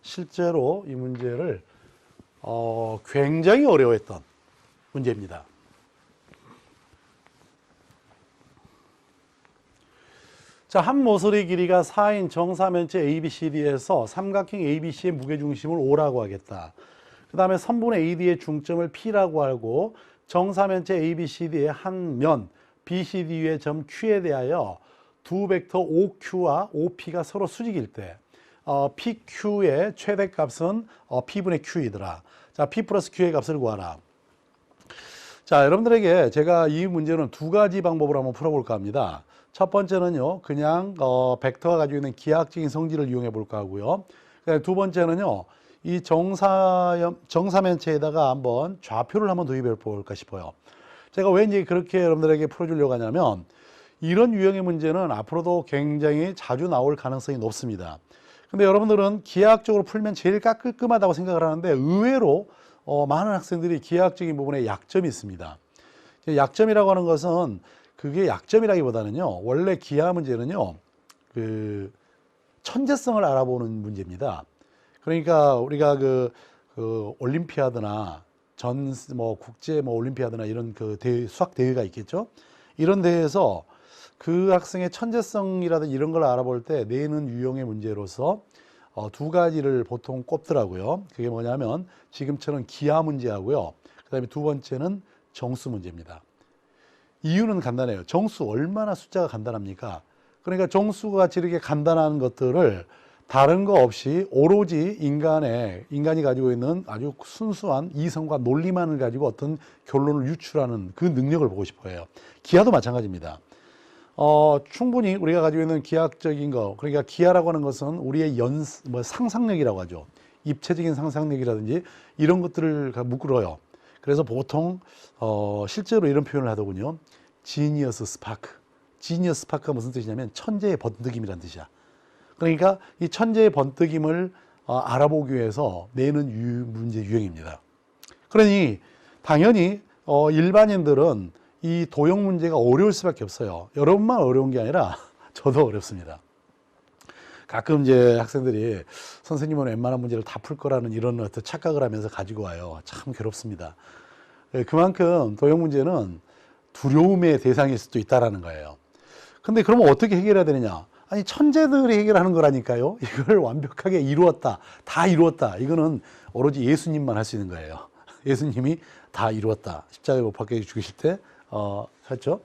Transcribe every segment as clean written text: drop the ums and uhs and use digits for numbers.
실제로 이 문제를 굉장히 어려워했던 문제입니다. 자, 한 모서리 길이가 4인 정사면체 ABCD에서 삼각형 ABC의 무게중심을 O라고 하겠다. 그 다음에 선분 AD의 중점을 P라고 하고 정사면체 ABCD의 한 면 BCD의 점 Q에 대하여 두 벡터 OQ와 OP가 서로 수직일 때 PQ의 최대값은 P분의 Q이더라. 자, P 플러스 Q의 값을 구하라. 자, 여러분들에게 제가 이 문제는 두 가지 방법으로 한번 풀어볼까 합니다. 첫 번째는요, 그냥 벡터가 가지고 있는 기하학적인 성질을 이용해 볼까 하고요. 두 번째는요, 이 정사면체에다가 한번 좌표를 한번 도입해 볼까 싶어요. 제가 왜 이제 그렇게 여러분들에게 풀어주려고 하냐면, 이런 유형의 문제는 앞으로도 굉장히 자주 나올 가능성이 높습니다. 근데 여러분들은 기하학적으로 풀면 제일 깔끔하다고 생각을 하는데, 의외로 많은 학생들이 기하학적인 부분에 약점이 있습니다. 약점이라고 하는 것은 그게 약점이라기보다는요, 원래 기하 문제는요, 그 천재성을 알아보는 문제입니다. 그러니까 우리가 그 올림피아드나 국제 올림피아드나 이런 그 수학 대회가 있겠죠. 이런 대회에서 그 학생의 천재성이라든지 이런 걸 알아볼 때 내는 유형의 문제로서 두 가지를 보통 꼽더라고요. 그게 뭐냐면 지금처럼 기하 문제하고요. 그다음에 두 번째는 정수 문제입니다. 이유는 간단해요. 정수 얼마나 숫자가 간단합니까? 그러니까 정수가 이렇게 간단한 것들을 다른 거 없이 오로지 인간이 가지고 있는 아주 순수한 이성과 논리만을 가지고 어떤 결론을 유출하는 그 능력을 보고 싶어 해요. 기하도 마찬가지입니다. 충분히 우리가 가지고 있는 기하학적인 거, 그러니까 기하라고 하는 것은 우리의 상상력이라고 하죠. 입체적인 상상력이라든지 이런 것들을 묶어요. 그래서 보통 실제로 이런 표현을 하더군요. 지니어스 스파크. 지니어스 스파크가 무슨 뜻이냐면 천재의 번뜩임이라는 뜻이야. 그러니까 이 천재의 번뜩임을 알아보기 위해서 내는 문제 유형입니다. 그러니 당연히 일반인들은 이 도형 문제가 어려울 수밖에 없어요. 여러분만 어려운 게 아니라 저도 어렵습니다. 가끔 이제 학생들이 선생님은 웬만한 문제를 다 풀 거라는 이런 어떤 착각을 하면서 가지고 와요. 참 괴롭습니다. 그만큼 도형 문제는 두려움의 대상일 수도 있다라는 거예요. 근데 그러면 어떻게 해결해야 되느냐? 아니, 천재들이 해결하는 거라니까요. 이걸 완벽하게 이루었다, 다 이루었다. 이거는 오로지 예수님만 할 수 있는 거예요. 예수님이 다 이루었다. 십자가에 못 박혀 죽으실 때, 그렇죠?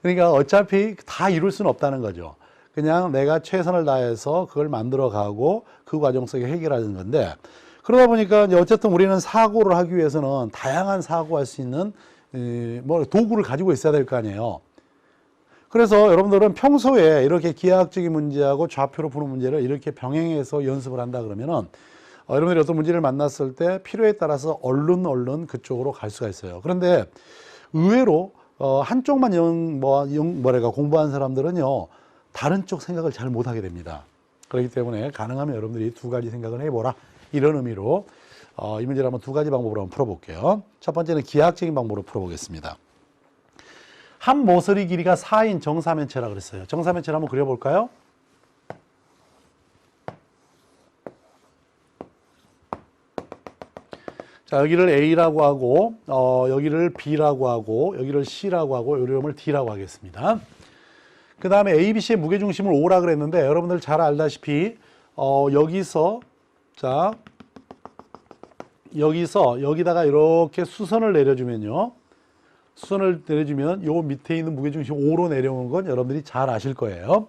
그러니까 어차피 다 이룰 수는 없다는 거죠. 그냥 내가 최선을 다해서 그걸 만들어 가고 그 과정 속에 해결하는 건데, 그러다 보니까 이제 어쨌든 우리는 사고를 하기 위해서는 다양한 사고할 수 있는 도구를 가지고 있어야 될 거 아니에요. 그래서 여러분들은 평소에 이렇게 기하학적인 문제하고 좌표로 푸는 문제를 이렇게 병행해서 연습을 한다 그러면은 여러분들이 어떤 문제를 만났을 때 필요에 따라서 얼른 그쪽으로 갈 수가 있어요. 그런데 의외로 한쪽만 공부한 사람들은요, 다른 쪽 생각을 잘 못하게 됩니다. 그렇기 때문에 가능하면 여러분들이 두 가지 생각을 해보라, 이런 의미로 이 문제를 한번 두 가지 방법으로 한번 풀어볼게요. 첫 번째는 기하학적인 방법으로 풀어보겠습니다. 한 모서리 길이가 4인 정사면체라고 그랬어요. 정사면체를 한번 그려볼까요? 자, 여기를 A라고 하고, 여기를 B라고 하고, 여기를 C라고 하고, 이름을 D라고 하겠습니다. 그 다음에 ABC의 무게중심을 O라 그랬는데, 여러분들 잘 알다시피, 여기다가 이렇게 수선을 내려주면요. 수선을 내려주면 요 밑에 있는 무게중심 5로 내려오는 건 여러분들이 잘 아실 거예요.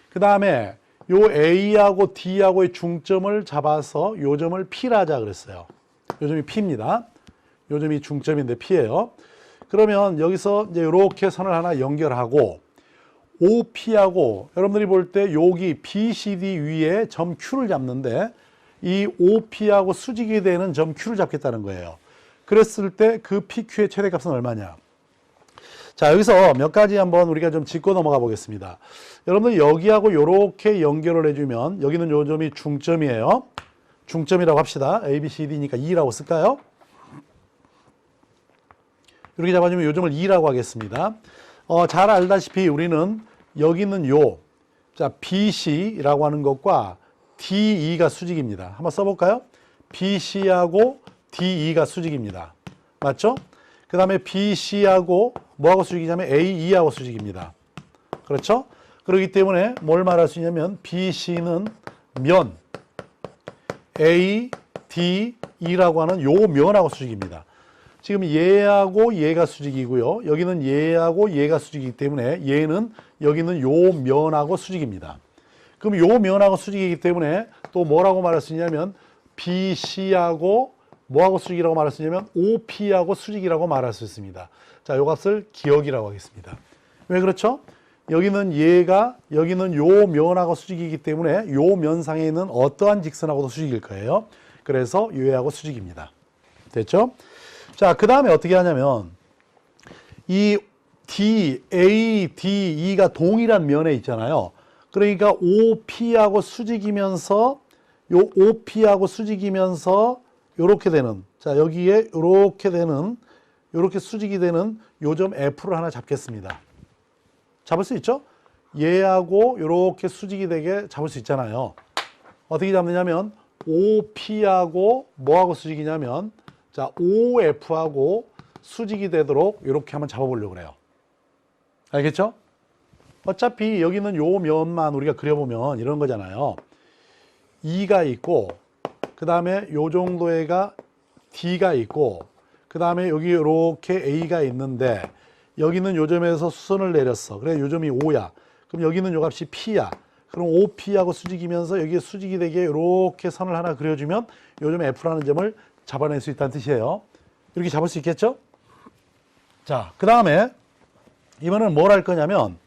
그 다음에 요 A하고 D하고의 중점을 잡아서 요 점을 P라 하자 그랬어요. 요 점이 P입니다. 요 점이 중점인데 P예요. 그러면 여기서 이제 이렇게 선을 하나 연결하고 OP하고 여러분들이 볼 때 여기 BCD 위에 점 Q를 잡는데 이 OP하고 수직이 되는 점 Q를 잡겠다는 거예요. 그랬을 때 그 PQ의 최대값은 얼마냐? 자, 여기서 몇 가지 한번 우리가 좀 짚고 넘어가 보겠습니다. 여러분들 여기하고 이렇게 연결을 해주면 여기는 요 점이 중점이에요. 중점이라고 합시다. A, B, C, D니까 2라고 쓸까요? 이렇게 잡아주면 요 점을 2라고 하겠습니다. 잘 알다시피 우리는 여기 있는 자, BC라고 하는 것과 DE가 수직입니다. 한번 써볼까요? BC하고 DE가 수직입니다. 맞죠? 그 다음에 BC하고 뭐하고 수직이냐면 AE하고 수직입니다. 그렇죠? 그렇기 때문에 뭘 말할 수 있냐면 BC는 면 ADE라고 하는 요 면하고 수직입니다. 지금 얘하고 얘가 수직이고요. 여기는 얘하고 얘가 수직이기 때문에 얘는 여기는 요 면하고 수직입니다. 그럼 요 면하고 수직이기 때문에 또 뭐라고 말할 수 있냐면 BC하고 뭐하고 수직이라고 말할 수 있냐면 OP하고 수직이라고 말할 수 있습니다. 자, 요 값을 기억이라고 하겠습니다. 왜 그렇죠? 여기는 얘가 여기는 요 면하고 수직이기 때문에 요 면상에 있는 어떠한 직선하고도 수직일 거예요. 그래서 얘하고 수직입니다. 됐죠? 자, 그 다음에 어떻게 하냐면 이 ADE가 동일한 면에 있잖아요. 그러니까 OP하고 수직이면서 요 OP하고 수직이면서 요렇게 되는, 자, 여기에 요렇게 되는, 요렇게 수직이 되는 요점 F를 하나 잡겠습니다. 잡을 수 있죠? 얘하고 요렇게 수직이 되게 잡을 수 있잖아요. 어떻게 잡느냐면 OP하고 뭐하고 수직이냐면 자, OF하고 수직이 되도록 이렇게 한번 잡아보려고 그래요. 알겠죠? 어차피 여기는 요 면만 우리가 그려보면 이런 거잖아요. E가 있고 그 다음에 요 정도에가 D가 있고 그 다음에 여기 이렇게 A가 있는데 여기는 요 점에서 수선을 내렸어. 그래, 요 점이 O야. 그럼 여기는 요 값이 P야. 그럼 OP하고 수직이면서 여기에 수직이 되게 이렇게 선을 하나 그려주면 요 점 F라는 점을 잡아낼 수 있다는 뜻이에요. 이렇게 잡을 수 있겠죠? 자, 그 다음에 이번에는 뭘 할 거냐면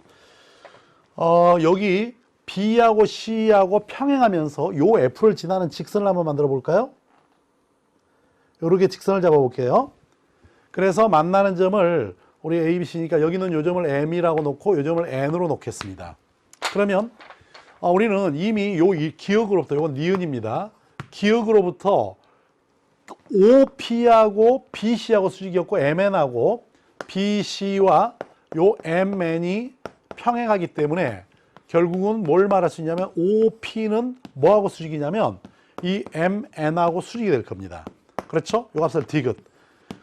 여기 B하고 C하고 평행하면서 요 F를 지나는 직선을 한번 만들어 볼까요? 요렇게 직선을 잡아 볼게요. 그래서 만나는 점을 우리 A, B, C니까 여기는 요 점을 M이라고 놓고 요 점을 N으로 놓겠습니다. 그러면 우리는 이미 요 기역으로부터, 요건 니은입니다. 기역으로부터 OP하고 BC하고 수직이었고 MN하고 BC와 요 MN이 평행하기 때문에 결국은 뭘 말할 수 있냐면 OP는 뭐하고 수직이냐면 이 MN하고 수직이 될 겁니다. 그렇죠? 요 값을 디귿.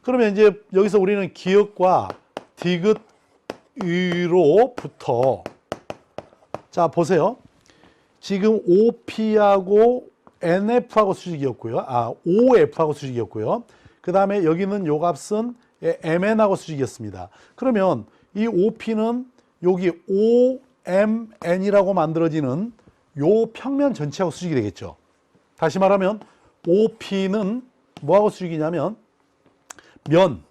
그러면 이제 여기서 우리는 기역과 디귿으로부터 자, 보세요. 지금 OP하고 NF하고 수직이었고요. OF하고 수직이었고요. 그 다음에 여기는 요 값은 MN하고 수직이었습니다. 그러면 이 OP는 여기 OMN이라고 만들어지는 요 평면 전체하고 수직이 되겠죠. 다시 말하면 OP는 뭐하고 수직이냐면 면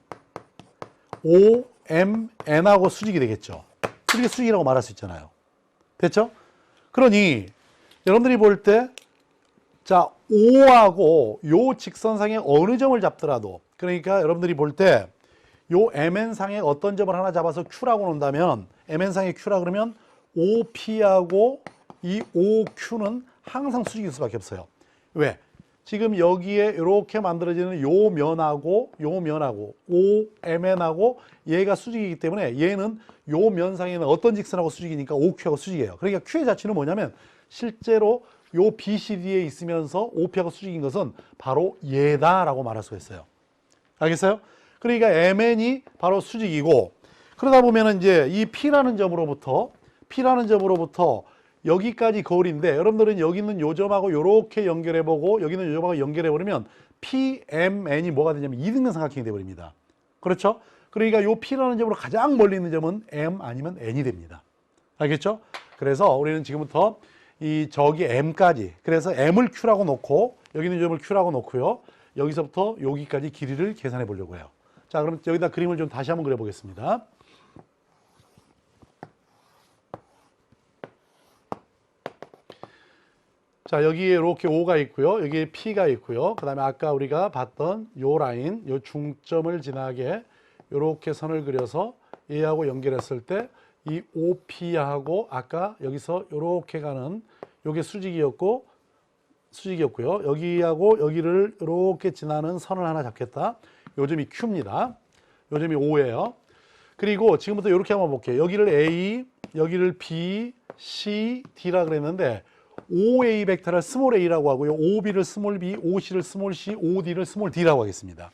OMN하고 수직이 되겠죠. 이렇게 수직이라고 말할 수 있잖아요. 됐죠? 그러니 여러분들이 볼 때 자, O하고 요 직선상에 어느 점을 잡더라도 그러니까 여러분들이 볼 때 요 MN상에 어떤 점을 하나 잡아서 Q라고 놓는다면 MN상에 Q라 그러면 OP하고 이 OQ는 항상 수직일 수밖에 없어요. 왜? 지금 여기에 이렇게 만들어지는 요 면하고 OMN하고 얘가 수직이기 때문에 얘는 요 면상에는 어떤 직선하고 수직이니까 OQ하고 수직이에요. 그러니까 Q의 자취는 뭐냐면 실제로 요 BCD에 있으면서 OP하고 수직인 것은 바로 얘다라고 말할 수가 있어요. 알겠어요? 그러니까 MN이 바로 수직이고 그러다 보면 이제 이 P라는 점으로부터 여기까지 거울인데 여러분들은 여기 있는 요 점하고 이렇게 연결해보고 여기는 요 점하고 연결해버리면 PMN이 뭐가 되냐면 이등변 삼각형이 되어버립니다. 그렇죠? 그러니까 요 P라는 점으로 가장 멀리 있는 점은 M 아니면 N이 됩니다. 알겠죠? 그래서 우리는 지금부터 이 저기 M까지 그래서 M을 Q라고 놓고 여기 있는 점을 Q라고 놓고요. 여기서부터 여기까지 길이를 계산해 보려고 해요. 자, 그럼 여기다 그림을 좀 다시 한번 그려보겠습니다. 자, 여기에 이렇게 O가 있고요. 여기에 P가 있고요. 그 다음에 아까 우리가 봤던 요 라인, 요 중점을 지나게 이렇게 선을 그려서 얘하고 연결했을 때 이 OP하고 아까 여기서 이렇게 가는 요게 수직이었고요. 여기하고 여기를 이렇게 지나는 선을 하나 잡겠다. 요 점이 Q입니다. 요 점이 O예요. 그리고 지금부터 이렇게 한번 볼게요. 여기를 A, 여기를 B, C, D라 그랬는데 OA 벡터를 스몰 a라고 하고요. OB를 스몰 b, OC를 스몰 c, OD를 스몰 d라고 하겠습니다.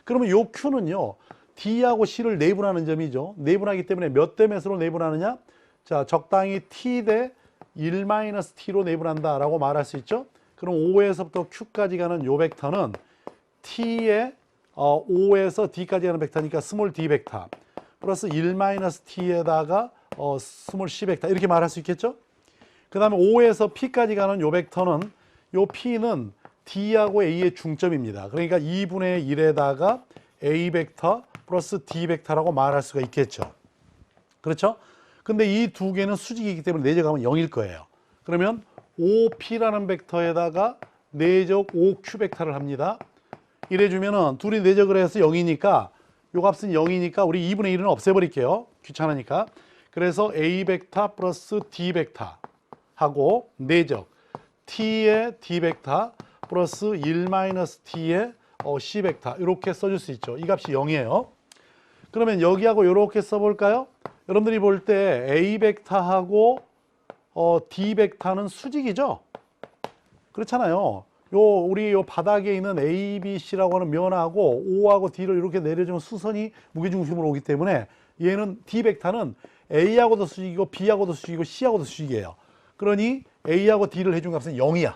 그러면 요 Q는요. D하고 C를 내분하는 점이죠. 내분하기 때문에 몇 대 몇으로 내분하느냐? 자, 적당히 T 대 1-T로 내분한다라고 말할 수 있죠. 그럼 O에서부터 Q까지 가는 요 벡터는 T의 O에서 D까지 가는 벡터니까 스몰 D 벡터 플러스 1-T에다가 스몰 C 벡터 이렇게 말할 수 있겠죠. 그 다음에 O에서 P까지 가는 요 벡터는 요 P는 D하고 A의 중점입니다. 그러니까 2분의 1에다가 A 벡터 플러스 D 벡터라고 말할 수가 있겠죠. 그렇죠? 근데 이 두 개는 수직이기 때문에 내적하면 0일 거예요. 그러면 OP라는 벡터에다가 내적 OQ 벡터를 합니다. 이래주면은 둘이 내적을 해서 0이니까 요 값은 0이니까 우리 2분의 1은 없애버릴게요. 귀찮으니까. 그래서 A 벡터 플러스 D 벡터 하고 내적 T의 D 벡터 플러스 1-T의 C 벡터 이렇게 써줄 수 있죠. 이 값이 0이에요. 그러면 여기하고 이렇게 써볼까요? 여러분들이 볼 때 A 벡터하고 D 벡터는 수직이죠. 그렇잖아요. 우리 요 바닥에 있는 A, B, C라고 하는 면하고 O하고 D를 이렇게 내려주면 수선이 무게중심으로 오기 때문에 얘는 D 벡터는 A하고도 수직이고 B하고도 수직이고 C하고도 수직이에요. 그러니 A하고 D를 해준 값은 0이야.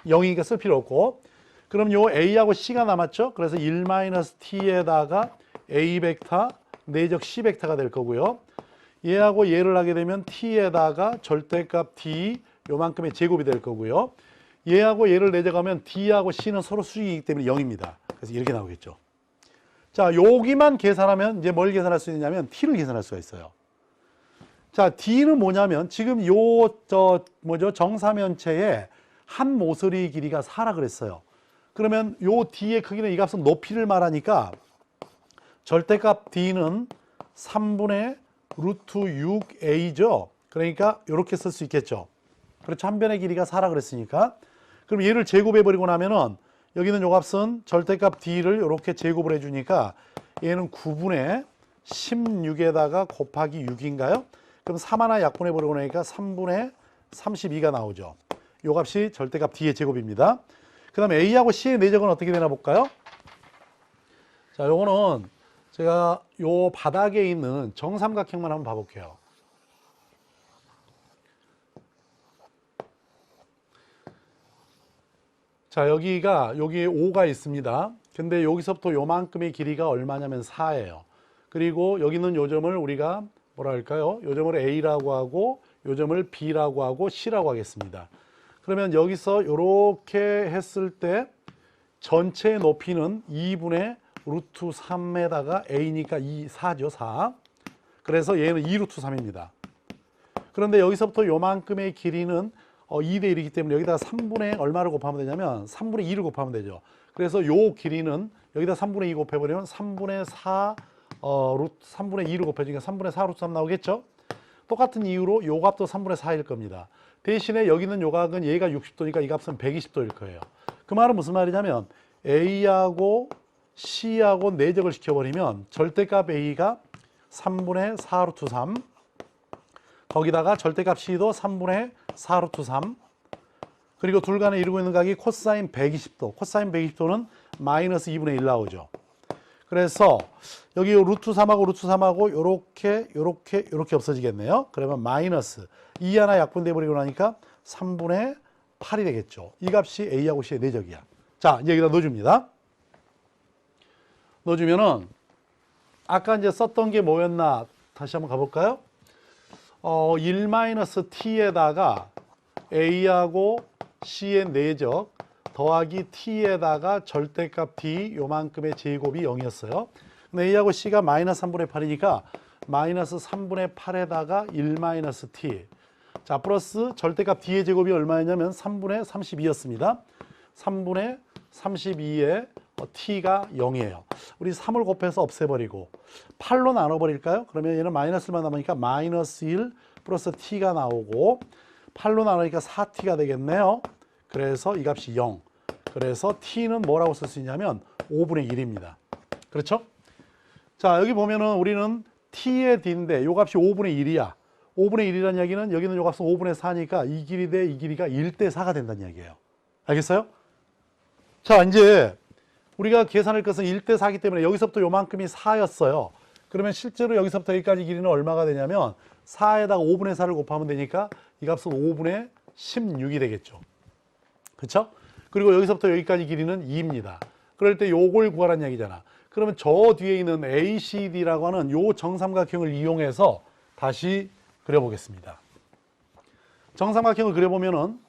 0이니까 쓸 필요 없고. 그럼 요 A하고 C가 남았죠. 그래서 1-T에다가 A 벡터 내적 C 벡터가 될 거고요. 얘하고 얘를 하게 되면 T에다가 절대값 D 요만큼의 제곱이 될 거고요. 얘하고 얘를 내적하면 D하고 C는 서로 수직이기 때문에 0입니다. 그래서 이렇게 나오겠죠. 자, 여기만 계산하면 이제 뭘 계산할 수 있냐면 T를 계산할 수가 있어요. 자, D는 뭐냐면 지금 정사면체의 한 모서리 길이가 4라 그랬어요. 그러면 요 D의 크기는 이 값은 높이를 말하니까 절대값 D는 3분의 루트 6a죠. 그러니까 이렇게 쓸 수 있겠죠. 그렇죠. 한 변의 길이가 4라 그랬으니까. 그럼 얘를 제곱해버리고 나면은 여기는 요 값은 절대값 D를 이렇게 제곱을 해주니까 얘는 9분의 16에다가 곱하기 6인가요? 그럼 3 하나 약분해버리고 나니까 3분의 32가 나오죠. 요 값이 절대값 D의 제곱입니다. 그 다음에 A하고 C의 내적은 어떻게 되나 볼까요? 자, 요거는 제가 요 바닥에 있는 정삼각형만 한번 봐볼게요. 자, 여기에 5가 있습니다. 근데 여기서부터 요만큼의 길이가 얼마냐면 4예요. 그리고 여기는 요 점을 우리가 뭐라 할까요? 요 점을 A라고 하고 요 점을 B라고 하고 C라고 하겠습니다. 그러면 여기서 이렇게 했을 때 전체의 높이는 2분의 루트 3에다가 A니까 4죠. 4. 그래서 얘는 2루트 3입니다. 그런데 여기서부터 요만큼의 길이는 2대 1이기 때문에 여기다가 3분의 얼마를 곱하면 되냐면 3분의 2를 곱하면 되죠. 그래서 요 길이는 여기다 3분의 2 곱해버리면 3분의 4 3분의 2를 곱해주니까 3분의 4 루트 3 나오겠죠. 똑같은 이유로 요 값도 3분의 4일 겁니다. 대신에 여기는 요 값은 얘가 60도니까 이 값은 120도일 거예요. 그 말은 무슨 말이냐면 A하고 C하고 내적을 시켜버리면 절대값 A가 3분의 4 루트 3 거기다가 절대값 C도 3분의 4 루트 3 그리고 둘 간에 이루고 있는 각이 코사인 120도 코사인 120도는 마이너스 2분의 1 나오죠. 그래서 여기 루트 3하고 루트 3하고 요렇게 없어지겠네요. 그러면 마이너스 2 하나 약분돼 버리고 나니까 3분의 8이 되겠죠. 이 값이 A하고 C의 내적이야. 자, 이제 여기다 넣어줍니다. 넣어주면은 아까 이제 썼던 게 뭐였나 다시 한번 가볼까요? 1-T에다가 A하고 C의 내적 더하기 T에다가 절대값 D 요만큼의 제곱이 0이었어요. 근데 A하고 C가 마이너스 3분의 8이니까 마이너스 3분의 8에다가 1-T 자 플러스 절대값 D의 제곱이 얼마였냐면 3분의 32였습니다. 3분의 32에 T가 0이에요. 우리 3을 곱해서 없애버리고 8로 나눠버릴까요? 그러면 얘는 마이너스만 남으니까 마이너스 1 플러스 T가 나오고 8로 나누니까 4T가 되겠네요. 그래서 이 값이 0. 그래서 T는 뭐라고 쓸 수 있냐면 5분의 1입니다. 그렇죠? 자, 여기 보면은 우리는 T의 D인데 이 값이 5분의 1이야. 5분의 1이라는 이야기는 여기는 요 값은 5분의 4니까 이 길이 대 이 길이가 1대 4가 된다는 이야기예요. 알겠어요? 자, 이제 우리가 계산할 것은 1대 4이기 때문에 여기서부터 요만큼이 4였어요. 그러면 실제로 여기서부터 여기까지 길이는 얼마가 되냐면 4에다가 5분의 4를 곱하면 되니까 이 값은 5분의 16이 되겠죠. 그렇죠? 그리고 여기서부터 여기까지 길이는 2입니다. 그럴 때 요걸 구하라는 이야기잖아. 그러면 저 뒤에 있는 ACD라고 하는 요 정삼각형을 이용해서 다시 그려보겠습니다. 정삼각형을 그려보면은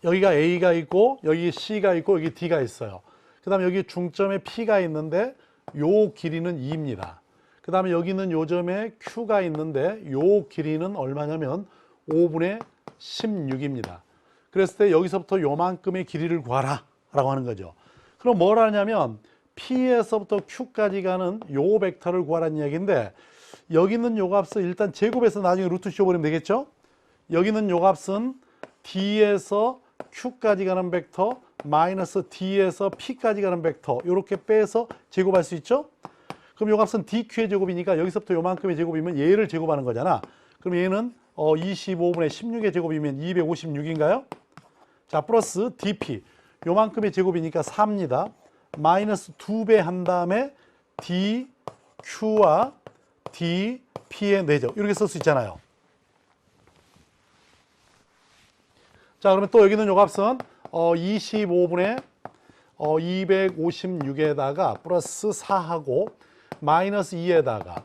여기가 A가 있고 여기 C가 있고 여기 D가 있어요. 그 다음에 여기 중점에 P가 있는데 요 길이는 2입니다. 그 다음에 여기는 요 점에 Q가 있는데 요 길이는 얼마냐면 5분의 16입니다. 그랬을 때 여기서부터 요만큼의 길이를 구하라 라고 하는 거죠. 그럼 뭘 하냐면 P에서부터 Q까지 가는 요 벡터를 구하라는 이야기인데 여기 있는 요 값을 일단 제곱해서 나중에 루트 씌워버리면 되겠죠. 여기 있는 요 값은 D에서 Q까지 가는 벡터 마이너스 D에서 P까지 가는 벡터 이렇게 빼서 제곱할 수 있죠. 그럼 요 값은 DQ의 제곱이니까 여기서부터 요만큼의 제곱이면 얘를 제곱하는 거잖아. 그럼 얘는 25분의 16의 제곱이면 256인가요? 자, 플러스 DP 요만큼의 제곱이니까 4입니다. 마이너스 2배 한 다음에 DQ와 DP의 4죠. 이렇게 쓸 수 있잖아요. 자, 그러면 또 여기는 요 값은 25분의 256에다가 플러스 4하고 마이너스 2에다가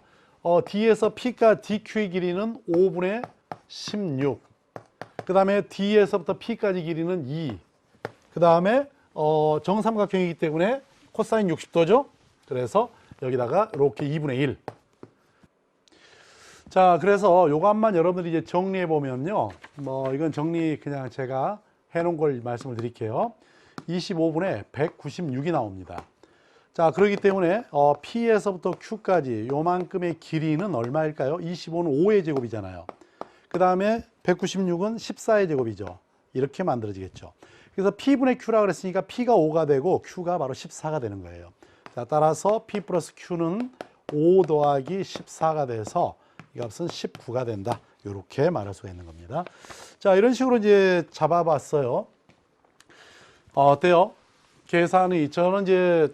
D에서 P가 DQ의 길이는 5분의 16. 그 다음에 D에서부터 P까지 길이는 2. 그 다음에 정삼각형이기 때문에 코사인 60도죠. 그래서 여기다가 이렇게 2분의 1. 자, 그래서 요것만 여러분들이 이제 정리해 보면요. 이건 정리 그냥 제가 해놓은 걸 말씀을 드릴게요. 25분의 196이 나옵니다. 자, 그렇기 때문에 P에서부터 Q까지 요만큼의 길이는 얼마일까요? 25는 5의 제곱이잖아요. 그 다음에 196은 14의 제곱이죠. 이렇게 만들어지겠죠. 그래서 P분의 Q라 그랬으니까 P가 5가 되고 Q가 바로 14가 되는 거예요. 자, 따라서 P 플러스 Q는 5 더하기 14가 돼서 이 값은 19가 된다. 이렇게 말할 수가 있는 겁니다. 자, 이런 식으로 이제 잡아봤어요. 어때요? 계산이 저는 이제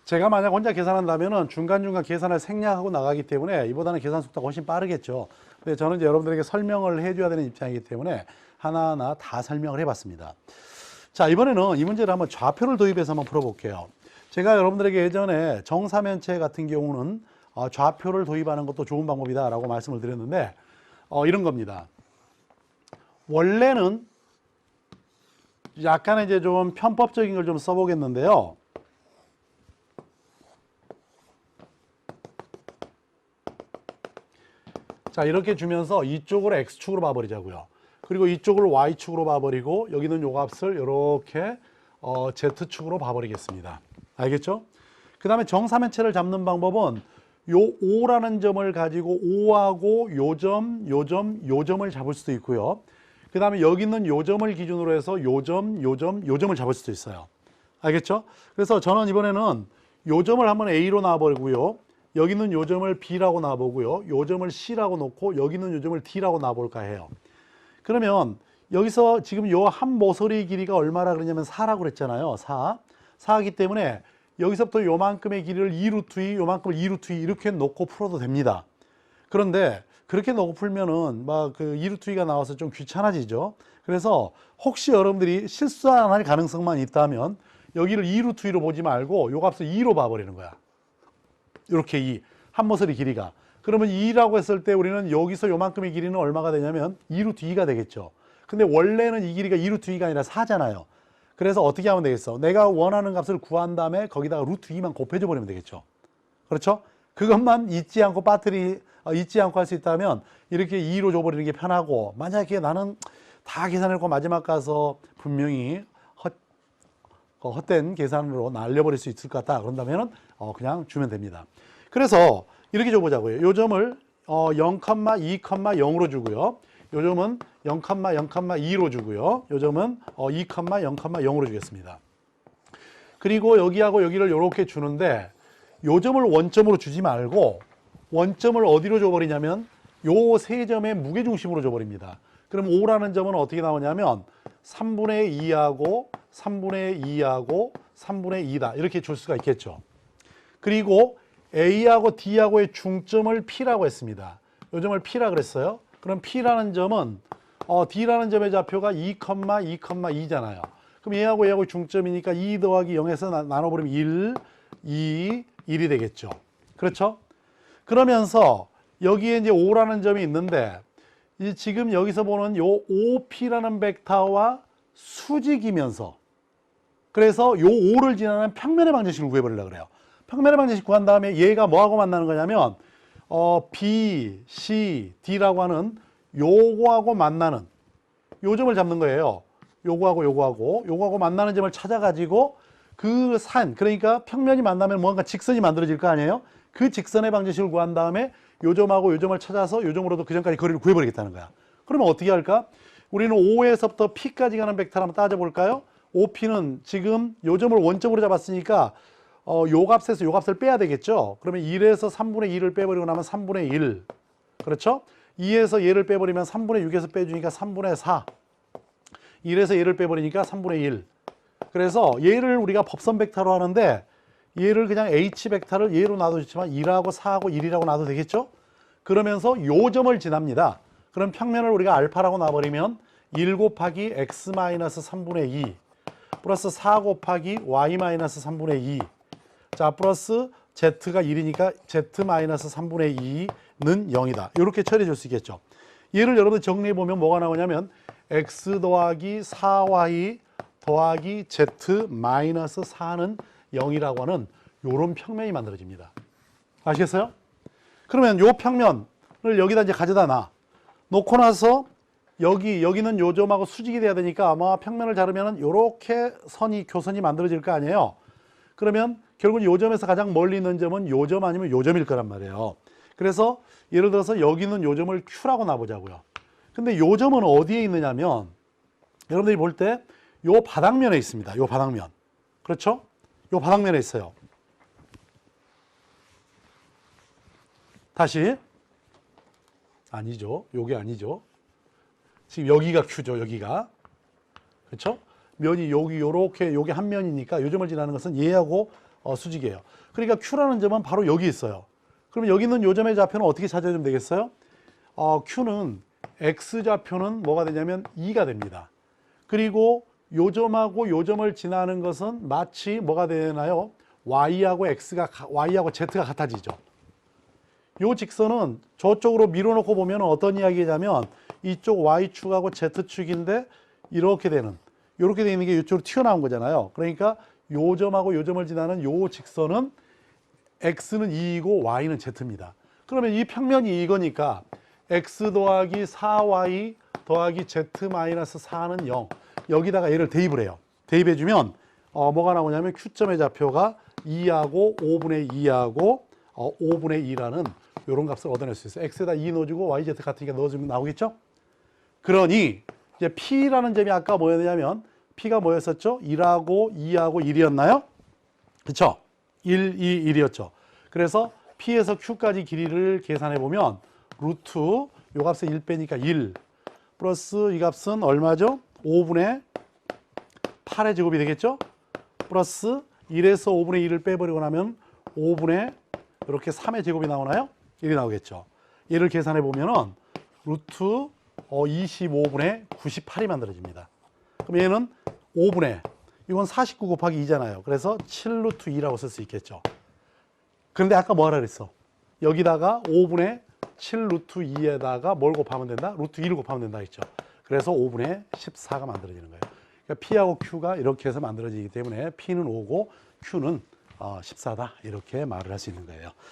제가 만약 혼자 계산한다면은 중간중간 계산을 생략하고 나가기 때문에 이보다는 계산 속도가 훨씬 빠르겠죠. 근데 저는 이제 여러분들에게 설명을 해줘야 되는 입장이기 때문에 하나하나 다 설명을 해봤습니다. 자, 이번에는 이 문제를 한번 좌표를 도입해서 한번 풀어볼게요. 제가 여러분들에게 예전에 정사면체 같은 경우는 좌표를 도입하는 것도 좋은 방법이다라고 말씀을 드렸는데 이런 겁니다. 원래는 약간 이제 좀 편법적인 걸 좀 써보겠는데요. 자, 이렇게 주면서 이쪽을 X축으로 봐버리자고요. 그리고 이쪽을 Y축으로 봐버리고 여기는 요 값을 이렇게 Z축으로 봐버리겠습니다. 알겠죠? 그 다음에 정사면체를 잡는 방법은 요 5라는 점을 가지고 5하고 요 점, 요 점, 요 점을 잡을 수도 있고요. 그 다음에 여기 있는 요 점을 기준으로 해서 요 점, 요 점, 요 점을 잡을 수도 있어요. 알겠죠? 그래서 저는 이번에는 요 점을 한번 A로 놔버리고요. 여기 있는 요 점을 B라고 놔보고요. 요 점을 C라고 놓고 여기 있는 요 점을 D라고 놔볼까 해요. 그러면 여기서 지금 요 한 모서리 길이가 얼마라 그러냐면 4라고 그랬잖아요. 4. 4이기 때문에 여기서부터 요만큼의 길이를 2루트 2, 요만큼을 2루트 2 이렇게 놓고 풀어도 됩니다. 그런데 그렇게 놓고 풀면은 막 그 2루트 2가 나와서 좀 귀찮아지죠. 그래서 혹시 여러분들이 실수 안 할 가능성만 있다면 여기를 2루트 2로 보지 말고 요 값을 2로 봐버리는 거야. 이렇게 2, 한 모서리 길이가. 그러면 2라고 했을 때 우리는 여기서 요만큼의 길이는 얼마가 되냐면 2루트 2가 되겠죠. 근데 원래는 이 길이가 2루트 2가 아니라 4잖아요. 그래서 어떻게 하면 되겠어? 내가 원하는 값을 구한 다음에 거기다가 루트 2만 곱해줘 버리면 되겠죠. 그렇죠? 그것만 잊지 않고 잊지 않고 할 수 있다면 이렇게 2로 줘버리는 게 편하고, 만약에 나는 다 계산해놓고 마지막 가서 분명히 헛된 계산으로 날려버릴 수 있을 것 같다. 그런다면 그냥 주면 됩니다. 그래서 이렇게 줘보자고요. 요 점을 0,2,0로 주고요. 요 점은 0,0,2로 주고요. 요 점은 2,0,0로 주겠습니다. 그리고 여기하고 여기를 이렇게 주는데 요 점을 원점으로 주지 말고 원점을 어디로 줘버리냐면 요 세 점의 무게중심으로 줘버립니다. 그럼 5라는 점은 어떻게 나오냐면 3분의 2하고 3분의 2하고 3분의 2다. 이렇게 줄 수가 있겠죠. 그리고 A하고 D하고의 중점을 P라고 했습니다. 요 점을 P라 그랬어요. 그럼 P라는 점은 D라는 점의 좌표가 2,2,2잖아요. 그럼 얘하고 얘하고 중점이니까 2 더하기 0에서 나눠버리면 1, 2, 1이 되겠죠. 그렇죠? 그러면서 여기에 이제 5라는 점이 있는데 지금 여기서 보는 요 OP라는 벡터와 수직이면서 그래서 요 5를 지나는 평면의 방정식을 구해버리려고 그래요. 평면의 방정식 구한 다음에 얘가 뭐하고 만나는 거냐면 B, C, D라고 하는 요거하고 만나는 요 점을 잡는 거예요. 요거하고 만나는 점을 찾아가지고 그 산, 그러니까 평면이 만나면 뭔가 직선이 만들어질 거 아니에요? 그 직선의 방정식을 구한 다음에 요 점하고 요 점을 찾아서 요 점으로도 그 점까지 거리를 구해버리겠다는 거야. 그러면 어떻게 할까? 우리는 O에서부터 P까지 가는 벡터를 한번 따져볼까요? OP는 지금 요 점을 원점으로 잡았으니까 요 값에서 요 값을 빼야 되겠죠. 그러면 1에서 3분의 2를 빼버리고 나면 3분의 1. 그렇죠? 2에서 얘를 빼버리면 3분의 6에서 빼주니까 3분의 4. 1에서 얘를 빼버리니까 3분의 1. 그래서 얘를 우리가 법선 벡터로 하는데 얘를 그냥 H 벡터를 얘로 놔도 좋지만 2하고 4하고 1이라고 놔도 되겠죠? 그러면서 요 점을 지납니다. 그럼 평면을 우리가 알파라고 놔버리면 1 곱하기 x 마이너스 3분의 2 플러스 4 곱하기 y 마이너스 3분의 2. 자, 플러스 z가 1이니까 z 마이너스 3분의 2는 0이다. 이렇게 처리해 줄 수 있겠죠. 얘를 여러분 정리해 보면 뭐가 나오냐면 x 더하기 4y 더하기 z 마이너스 4는 0이라고 하는 요런 평면이 만들어집니다. 아시겠어요? 그러면 요 평면을 여기다 이제 가져다 놔. 놓고 나서 여기는 요 점하고 수직이 돼야 되니까 아마 평면을 자르면 요렇게 교선이 만들어질 거 아니에요. 그러면 결국 요 점에서 가장 멀리 있는 점은 요 점 아니면 요 점일 거란 말이에요. 그래서 예를 들어서 여기는 요 점을 Q라고 놔보자고요. 근데 요 점은 어디에 있느냐면 여러분들이 볼 때 요 바닥면에 있습니다. 요 바닥면. 그렇죠? 요 바닥면에 있어요. 다시. 아니죠. 요게 아니죠. 지금 여기가 Q죠. 여기가. 그렇죠? 면이 여기 요렇게 요게 한 면이니까 요 점을 지나는 것은 얘하고 수직이에요. 그러니까 Q라는 점은 바로 여기 있어요. 그러면 여기 있는 요 점의 좌표는 어떻게 찾아주면 되겠어요? Q는 X좌표는 뭐가 되냐면 2가 됩니다. 그리고 요 점하고 요 점을 지나는 것은 마치 뭐가 되나요? Y하고 Z가 같아지죠. 요 직선은 저쪽으로 밀어놓고 보면 어떤 이야기냐면 이쪽 Y축하고 Z축인데 이렇게 되는, 이렇게 되어 있는 게 이쪽으로 튀어나온 거잖아요. 그러니까 요 점하고 요 점을 지나는 요 직선은 X는 2이고 Y는 Z입니다. 그러면 이 평면이 이거니까 X 더하기 4Y 더하기 Z 마이너스 4는 0. 여기다가 얘를 대입을 해요. 대입해주면 뭐가 나오냐면 Q점의 좌표가 2하고 5분의 2하고 5분의 2라는 이런 값을 얻어낼 수 있어요. X에다 2 넣어주고 YZ 같으니까 넣어주면 나오겠죠? 그러니 이제 P라는 점이 아까 뭐였냐면 P가 뭐였었죠? 1하고 2하고 1이었나요? 그렇죠? 1, 2, 1이었죠. 그래서 P에서 Q까지 길이를 계산해 보면 루트 요 값에 1 빼니까 1 플러스 이 값은 얼마죠? 5분의 8의 제곱이 되겠죠? 플러스 1에서 5분의 1을 빼버리고 나면 5분의 이렇게 3의 제곱이 나오나요? 1이 나오겠죠. 얘를 계산해 보면은 루트 25분의 98이 만들어집니다. 그럼 얘는 5분의, 이건 49 곱하기 2잖아요. 그래서 7루트 2라고 쓸 수 있겠죠. 그런데 아까 뭐하라 그랬어? 여기다가 5분의 7루트 2에다가 뭘 곱하면 된다? 루트 2를 곱하면 된다 했죠. 그래서 5분의 14가 만들어지는 거예요. 그러니까 P하고 Q가 이렇게 해서 만들어지기 때문에 P는 5고 Q는 14다. 이렇게 말을 할 수 있는 거예요.